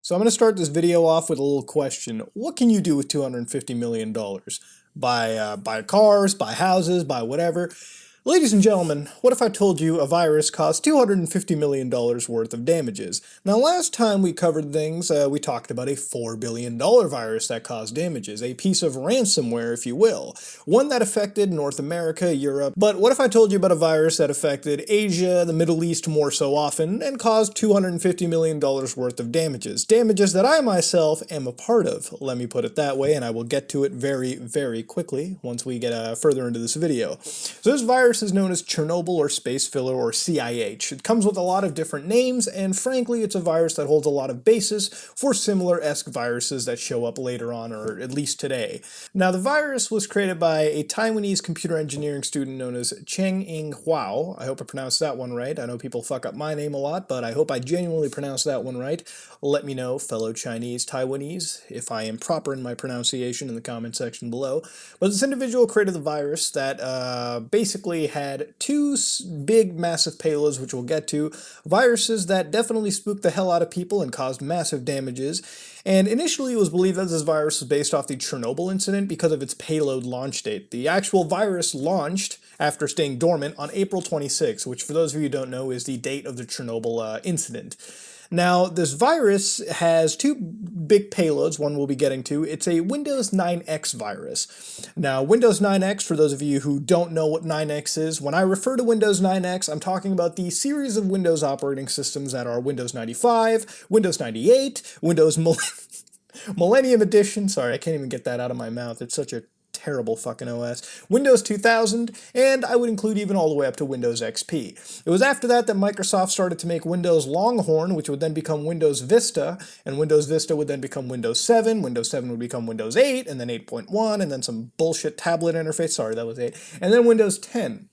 So I'm going to start this video off with a little question. What can you do with $250 million? Buy cars, buy houses, buy whatever. Ladies and gentlemen, what if I told you a virus caused $250 million worth of damages? Now, last time we covered things, we talked about a $4 billion virus that caused damages, a piece of ransomware, if you will, one that affected North America, Europe. But what if I told you about a virus that affected Asia, the Middle East more so often, and caused $250 million worth of damages? Damages that I myself am a part of, let me put it that way, and I will get to it very, very quickly once we get further into this video. So this virus is known as Chernobyl or space filler or CIH. It comes with a lot of different names, and frankly it's a virus that holds a lot of basis for similar-esque viruses that show up later on, or at least today. Now the virus was created by a Taiwanese computer engineering student known as Cheng-Ing Huao. I hope I pronounced that one right. I know people fuck up my name a lot, but I hope I genuinely pronounced that one right. Let me know, fellow Chinese Taiwanese, if I am proper in my pronunciation in the comment section below. But this individual created the virus that basically had two big massive payloads, which we'll get to, viruses that definitely spooked the hell out of people and caused massive damages. And initially it was believed that this virus was based off the Chernobyl incident because of its payload launch date. The actual virus launched after staying dormant on April 26, which for those of you who don't know is the date of the Chernobyl incident. Now, this virus has two big payloads, one we'll be getting to. It's a Windows 9X virus. Now, Windows 9X, for those of you who don't know what 9X is, when I refer to Windows 9X, I'm talking about the series of Windows operating systems that are Windows 95, Windows 98, Windows Millennium Edition, sorry, I can't even get that out of my mouth, it's such a terrible fucking OS, Windows 2000, and I would include even all the way up to Windows XP. It was after that that Microsoft started to make Windows Longhorn, which would then become Windows Vista, and Windows Vista would then become Windows 7, Windows 7 would become Windows 8, and then 8.1, and then some bullshit tablet interface, sorry, that was 8, and then Windows 10.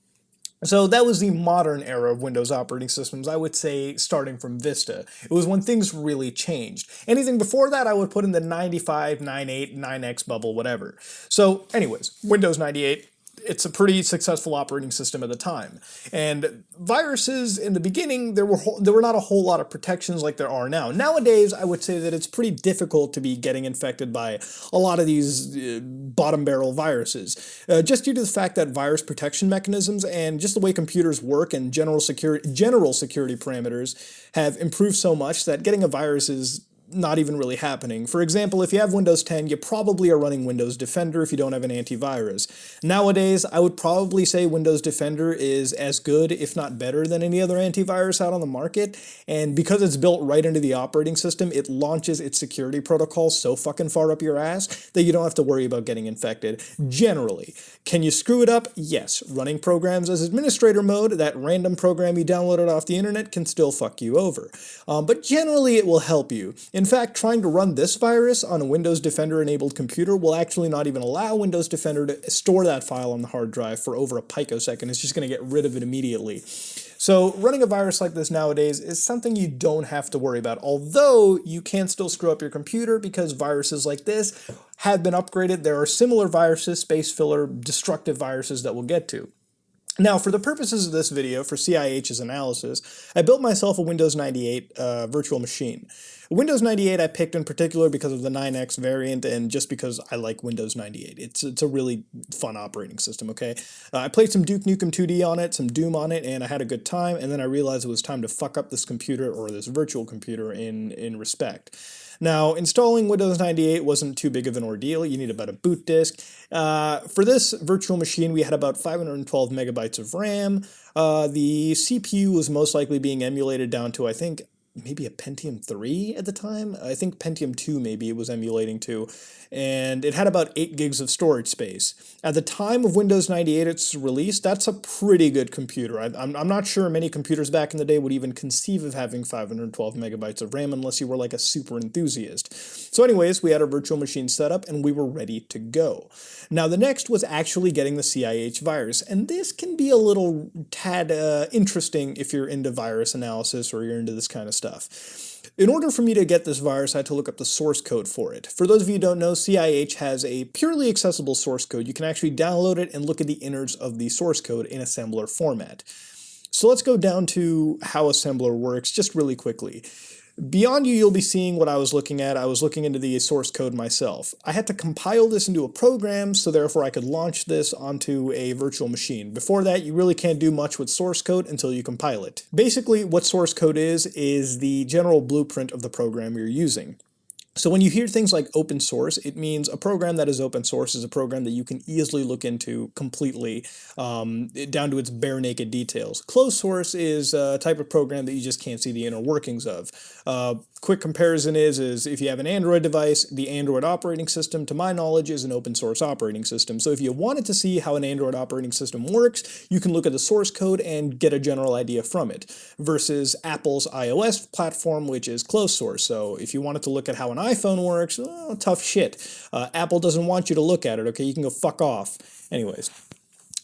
So that was the modern era of Windows operating systems, I would say, starting from Vista. It was when things really changed. Anything before that I would put in the 95, 98, 9X bubble, whatever. So anyways, Windows 98, it's a pretty successful operating system at the time. And viruses, in the beginning, there were not a whole lot of protections like there are now. Nowadays, I would say that it's pretty difficult to be getting infected by a lot of these bottom barrel viruses, just due to the fact that virus protection mechanisms and just the way computers work and general security parameters have improved so much that getting a virus is not even really happening. For example, if you have Windows 10, you probably are running Windows Defender if you don't have an antivirus. Nowadays, I would probably say Windows Defender is as good, if not better, than any other antivirus out on the market, and because it's built right into the operating system, it launches its security protocol so fucking far up your ass that you don't have to worry about getting infected, generally. Can you screw it up? Yes. Running programs as administrator mode, that random program you downloaded off the internet, can still fuck you over. But generally, it will help you. In fact, trying to run this virus on a Windows Defender-enabled computer will actually not even allow Windows Defender to store that file on the hard drive for over a picosecond. It's just going to get rid of it immediately. So running a virus like this nowadays is something you don't have to worry about, although you can still screw up your computer because viruses like this have been upgraded. There are similar viruses, space filler, destructive viruses that we'll get to. Now, for the purposes of this video, for CIH's analysis, I built myself a Windows 98 virtual machine. Windows 98 I picked in particular because of the 9X variant and just because I like Windows 98. It's a really fun operating system, okay? I played some Duke Nukem 2D on it, some Doom on it, and I had a good time, and then I realized it was time to fuck up this computer, or this virtual computer, in respect. Now, installing Windows 98 wasn't too big of an ordeal. You need about a boot disk. For this virtual machine, we had about 512 megabytes of RAM. The CPU was most likely being emulated down to, I think, maybe a Pentium 3 at the time. I think Pentium 2 maybe it was emulating to, and it had about 8 gigs of storage space. At the time of Windows 98 its release, that's a pretty good computer. I'm not sure many computers back in the day would even conceive of having 512 megabytes of RAM unless you were like a super enthusiast. So anyways, we had our virtual machine set up and we were ready to go. Now the next was actually getting the CIH virus, and this can be a little tad interesting if you're into virus analysis or you're into this kind of stuff. In order for me to get this virus, I had to look up the source code for it. For those of you who don't know, CIH has a purely accessible source code. You can actually download it and look at the innards of the source code in assembler format. So let's go down to how assembler works just really quickly. Beyond you, you'll be seeing what I was looking at. I was looking into the source code myself. I had to compile this into a program, so therefore I could launch this onto a virtual machine. Before that, you really can't do much with source code until you compile it. Basically, what source code is the general blueprint of the program you're using. So when you hear things like open source, it means a program that is open source is a program that you can easily look into completely, down to its bare naked details. Closed source is a type of program that you just can't see the inner workings of. Quick comparison is if you have an Android device, the Android operating system, to my knowledge, is an open source operating system. So if you wanted to see how an Android operating system works, you can look at the source code and get a general idea from it, versus Apple's iOS platform, which is closed source. So if you wanted to look at how an iPhone works, tough shit. Apple doesn't want you to look at it, okay? You can go fuck off. Anyways,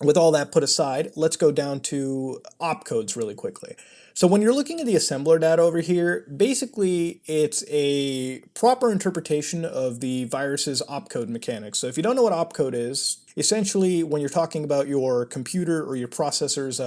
with all that put aside, let's go down to opcodes really quickly. So when you're looking at the assembler data over here, basically it's a proper interpretation of the virus's opcode mechanics. So if you don't know what opcode is, essentially when you're talking about your computer or your processor's,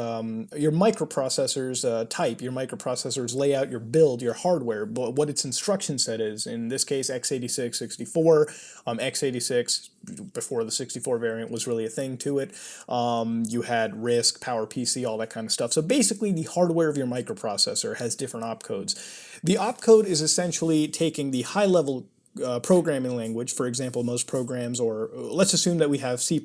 your microprocessor's type, your microprocessor's layout, your build, your hardware, but what its instruction set is, in this case x86, 64, x86, before the 64 variant was really a thing to it. You had RISC, PowerPC, all that kind of stuff. So basically the hardware of your microprocessor has different opcodes. The opcode is essentially taking the high-level programming language. For example, most programs, or let's assume that we have C++,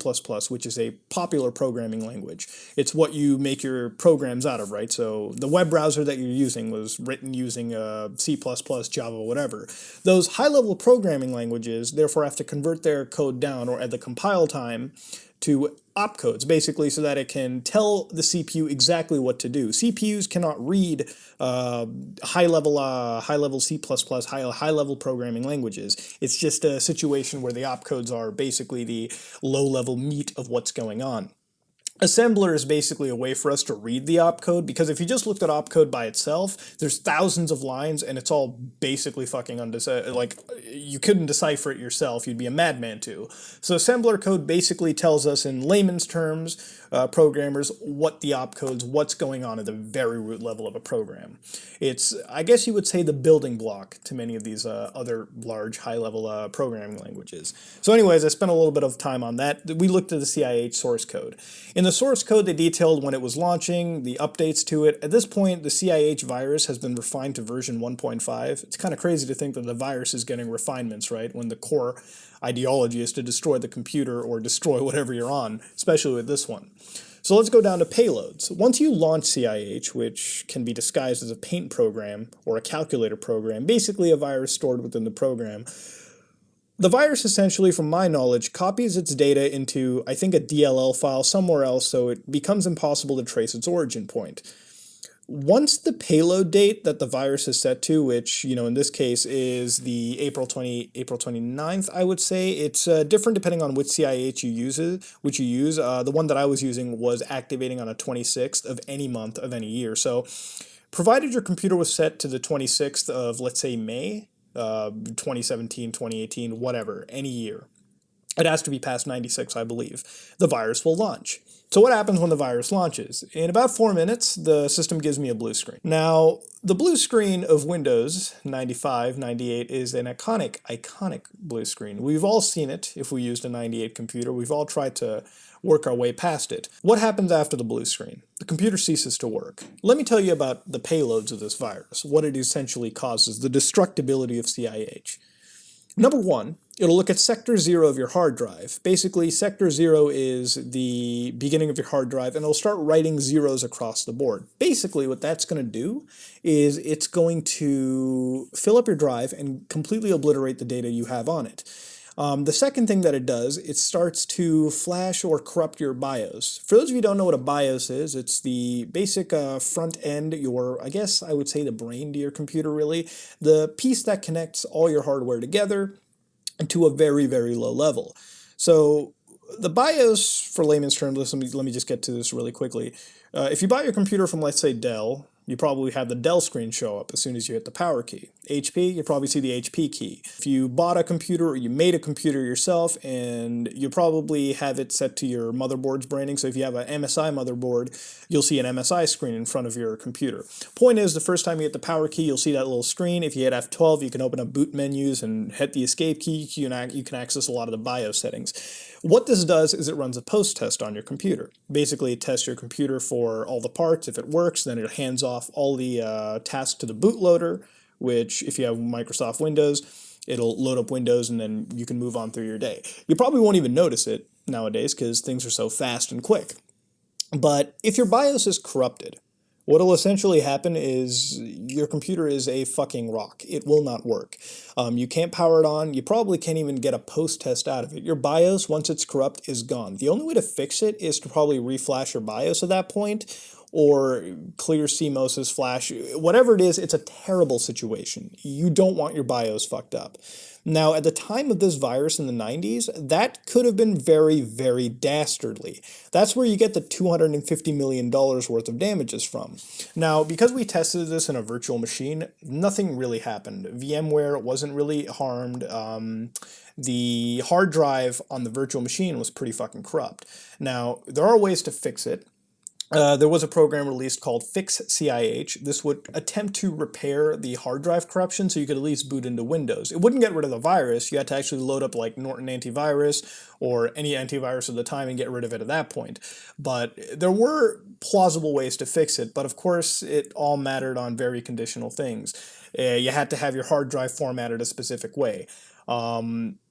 which is a popular programming language. It's what you make your programs out of, right? So the web browser that you're using was written using C++, Java, whatever. Those high-level programming languages therefore have to convert their code down, or at the compile time, to opcodes, basically, so that it can tell the CPU exactly what to do. CPUs cannot read high-level C++, high-level programming languages. It's just a situation where the opcodes are basically the low-level meat of what's going on. Assembler is basically a way for us to read the opcode, because if you just looked at opcode by itself, there's thousands of lines and it's all basically fucking like, you couldn't decipher it yourself, you'd be a madman to. So assembler code basically tells us in layman's terms, programmers, what the opcodes, what's going on at the very root level of a program. It's, I guess you would say, the building block to many of these other large high-level programming languages. So anyways, I spent a little bit of time on that. We looked at the cih source code. In the source code, they detailed when it was launching, the updates to it. At this point, the cih virus has been refined to version 1.5. It's kind of crazy to think that the virus is getting refinements, right, when the core ideology is to destroy the computer or destroy whatever you're on, especially with this one. So let's go down to payloads. Once you launch cih, which can be disguised as a paint program or a calculator program, basically a virus stored within the program, the virus essentially, from my knowledge, copies its data into, I think, a DLL file somewhere else, so it becomes impossible to trace its origin point. Once the payload date that the virus is set to, which, in this case is the April 29th, I would say, it's different depending on which cih you use. The one that I was using was activating on a 26th of any month of any year. So provided your computer was set to the 26th of, let's say, May, 2017, 2018, whatever, any year, it has to be past 96, I believe, the virus will launch. So what happens when the virus launches? In about 4 minutes, the system gives me a blue screen. Now, the blue screen of Windows 95, 98 is an iconic blue screen. We've all seen it if we used a 98 computer. We've all tried to work our way past it. What happens after the blue screen? The computer ceases to work. Let me tell you about the payloads of this virus, what it essentially causes, the destructibility of cih. Number one, it'll look at sector 0 of your hard drive. Basically, sector 0 is the beginning of your hard drive, and it'll start writing zeros across the board. Basically, what that's going to do is it's going to fill up your drive and completely obliterate the data you have on it. The second thing that it does, it starts to flash or corrupt your BIOS. For those of you who don't know what a BIOS is, it's the basic front end, I guess I would say the brain to your computer, really. The piece that connects all your hardware together to a very, very low level. So the BIOS, for layman's terms, let me just get to this really quickly. If you buy your computer from, let's say, Dell, You probably have the Dell screen show up as soon as you hit the power key. HP, you probably see the HP key. If you bought a computer or you made a computer yourself, and you probably have it set to your motherboard's branding, so if you have an MSI motherboard, you'll see an MSI screen in front of your computer. Point is, the first time you hit the power key, you'll see that little screen. If you hit F12, you can open up boot menus and hit the escape key. You can access a lot of the BIOS settings. What this does is it runs a post test on your computer. Basically, it tests your computer for all the parts. If it works, then it hands off all the tasks to the bootloader, which if you have Microsoft Windows, it'll load up Windows and then you can move on through your day. You probably won't even notice it nowadays because things are so fast and quick. But if your BIOS is corrupted, what'll essentially happen is your computer is a fucking rock. It will not work. You can't power it on. You probably can't even get a post test out of it. Your BIOS, once it's corrupt, is gone. The only way to fix it is to probably reflash your BIOS at that point, or clear CMOS's flash. Whatever it is, it's a terrible situation. You don't want your BIOS fucked up. Now, at the time of this virus in the 90s, that could have been very, very dastardly. That's where you get the $250 million worth of damages from. Now, because we tested this in a virtual machine, nothing really happened. VMware wasn't really harmed. The hard drive on the virtual machine was pretty fucking corrupt. Now, there are ways to fix it. There was a program released called cih. This would attempt to repair the hard drive corruption so you could at least boot into Windows. It wouldn't get rid of the virus. You had to actually load up like Norton antivirus or any antivirus at the time and get rid of it at that point. But there were plausible ways to fix it, but of course it all mattered on very conditional things. You had to have your hard drive formatted a specific way.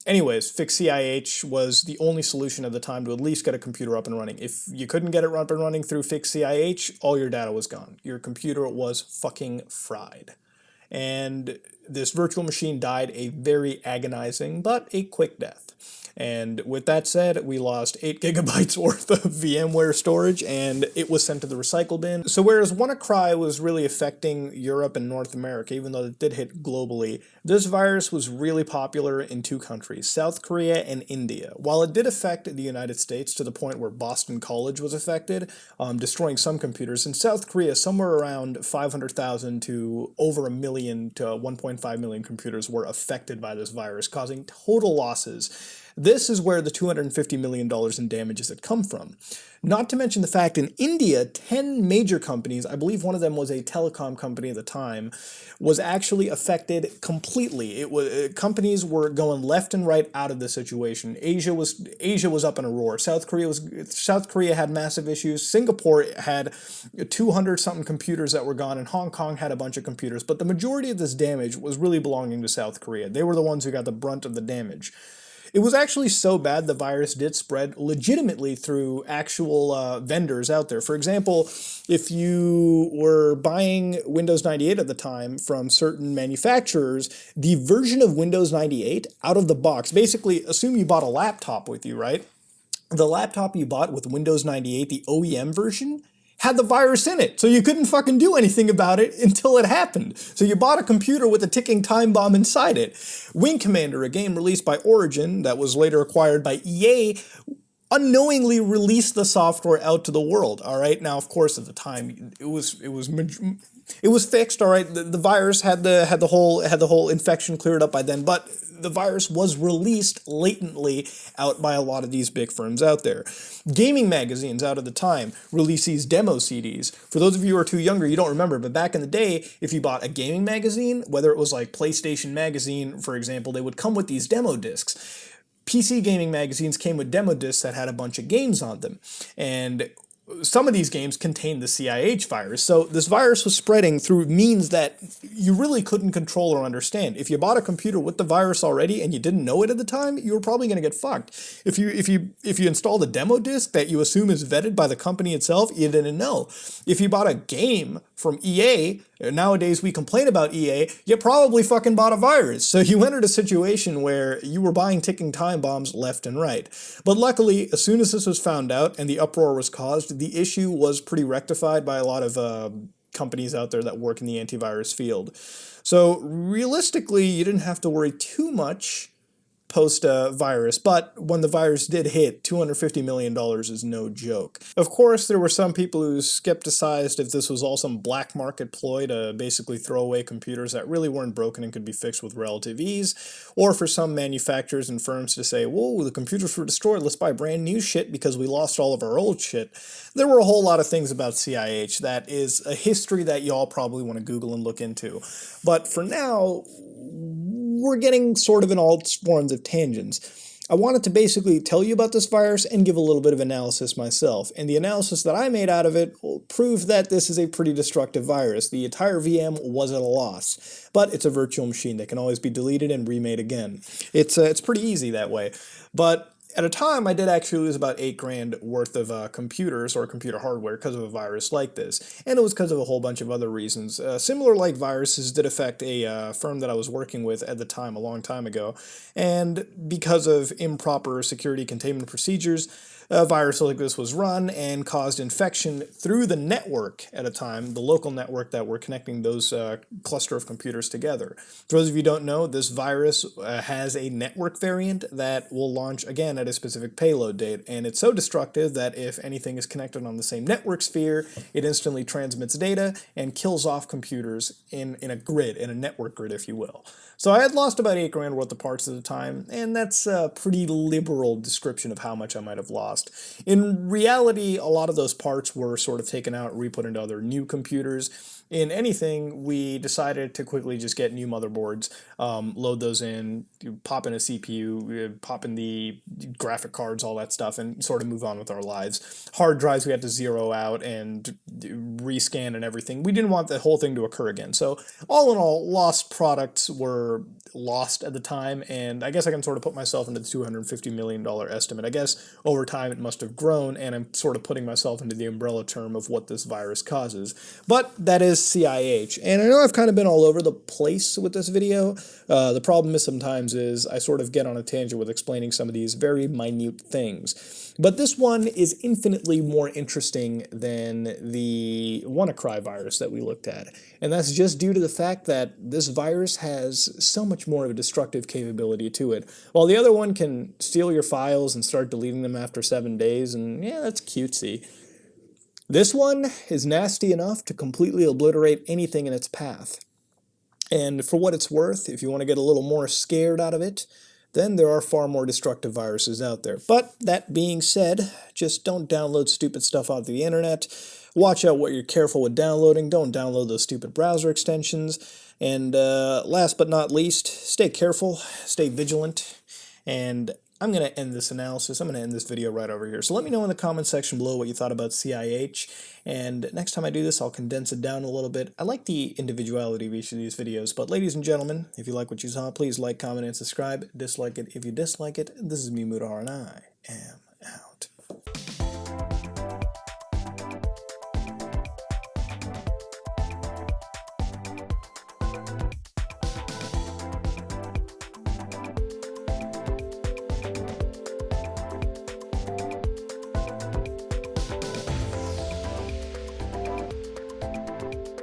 Anyways, Fix cih was the only solution at the time to at least get a computer up and running. If you couldn't get it up and running through Fix cih, all your data was gone. Your computer was fucking fried. And this virtual machine died a very agonizing but a quick death. And with that said, we lost 8 gigabytes worth of VMware storage, and it was sent to the recycle bin. So whereas WannaCry was really affecting Europe and North America, even though it did hit globally, this virus was really popular in 2 countries, South Korea and India. While it did affect the United States to the point where Boston College was affected, destroying some computers, in South Korea, somewhere around 500,000 to over 1 million to 1.5 million computers were affected by this virus, causing total losses. This is where the $250 million in damages had come from. Not to mention the fact in India, 10 major companies, I believe one of them was a telecom company at the time, was actually affected completely. Companies were going left and right out of the situation. Asia was up in a roar. South Korea had massive issues. Singapore had 200-something computers that were gone, and Hong Kong had a bunch of computers. But the majority of this damage was really belonging to South Korea. They were the ones who got the brunt of the damage. It was actually so bad the virus did spread legitimately through actual vendors out there. For example, if you were buying Windows 98 at the time from certain manufacturers, the version of Windows 98 out of the box, basically assume you bought a laptop with you, right? The laptop you bought with Windows 98, the OEM version, had the virus in it, so you couldn't fucking do anything about it until it happened. So you bought a computer with a ticking time bomb inside it. Wing Commander, a game released by Origin that was later acquired by EA, unknowingly released the software out to the world. All right, now of course at the time it was fixed. All right, the virus had the whole infection cleared up by then, but the virus was released latently out by a lot of these big firms out there. Gaming magazines out of the time released these demo CDs. For those of you who are too younger, you don't remember, but back in the day, if you bought a gaming magazine, whether it was like PlayStation Magazine, for example, they would come with these demo discs. PC gaming magazines came with demo discs that had a bunch of games on them. And some of these games contained the cih virus, so this virus was spreading through means that you really couldn't control or understand. If you bought a computer with the virus already and you didn't know it at the time, you were probably going to get fucked. If you installed a demo disc that you assume is vetted by the company itself, you didn't know. If you bought a game from EA, nowadays we complain about EA, you probably fucking bought a virus. So you entered a situation where you were buying ticking time bombs left and right. But luckily, as soon as this was found out and the uproar was caused, the issue was pretty rectified by a lot of companies out there that work in the antivirus field. So realistically, you didn't have to worry too much post-virus, but when the virus did hit, $250 million is no joke. Of course, there were some people who skepticized if this was all some black market ploy to basically throw away computers that really weren't broken and could be fixed with relative ease, or for some manufacturers and firms to say, whoa, the computers were destroyed, let's buy brand new shit because we lost all of our old shit. There were a whole lot of things about cih that is a history that y'all probably want to Google and look into. But for now, we're getting sort of in all forms of tangents. I wanted to basically tell you about this virus and give a little bit of analysis myself, and the analysis that I made out of it proved that this is a pretty destructive virus. The entire VM was at a loss, but it's a virtual machine that can always be deleted and remade again. It's pretty easy that way, but at a time, I did actually lose about $8,000 worth of computers or computer hardware because of a virus like this, and it was because of a whole bunch of other reasons. Similar like viruses did affect a firm that I was working with at the time, a long time ago, and because of improper security containment procedures, a virus like this was run and caused infection through the network at a time, the local network that were connecting those cluster of computers together. For those of you who don't know, this virus has a network variant that will launch again at a specific payload date, and it's so destructive that if anything is connected on the same network sphere, it instantly transmits data and kills off computers in a grid, in a network grid, if you will. So I had lost about $8,000 worth of parts at the time, and that's a pretty liberal description of how much I might have lost. In reality, a lot of those parts were sort of taken out and re-put into other new computers. In anything, we decided to quickly just get new motherboards, load those in, pop in a CPU, pop in the graphic cards, all that stuff, and sort of move on with our lives. Hard drives we had to zero out and rescan and everything. We didn't want the whole thing to occur again. So all in all, lost products were lost at the time, and I guess I can sort of put myself into the $250 million estimate. I guess over time it must have grown, and I'm sort of putting myself into the umbrella term of what this virus causes. But that is cih, and I know I've kind of been all over the place with this video. The problem is sometimes is I sort of get on a tangent with explaining some of these very minute things. But this one is infinitely more interesting than the WannaCry virus that we looked at. And that's just due to the fact that this virus has so much more of a destructive capability to it. While the other one can steal your files and start deleting them after 7 days, and yeah, that's cutesy. This one is nasty enough to completely obliterate anything in its path. And for what it's worth, if you want to get a little more scared out of it, then there are far more destructive viruses out there. But that being said, just don't download stupid stuff off the internet. Watch out what you're careful with downloading. Don't download those stupid browser extensions. And last but not least, stay careful, stay vigilant, and I'm going to end this analysis. I'm going to end this video right over here. So let me know in the comment section below what you thought about cih, and next time I do this, I'll condense it down a little bit. I like the individuality of each of these videos, but ladies and gentlemen, if you like what you saw, please like, comment, and subscribe. Dislike it if you dislike it. This is me, Mudahar, and I am out.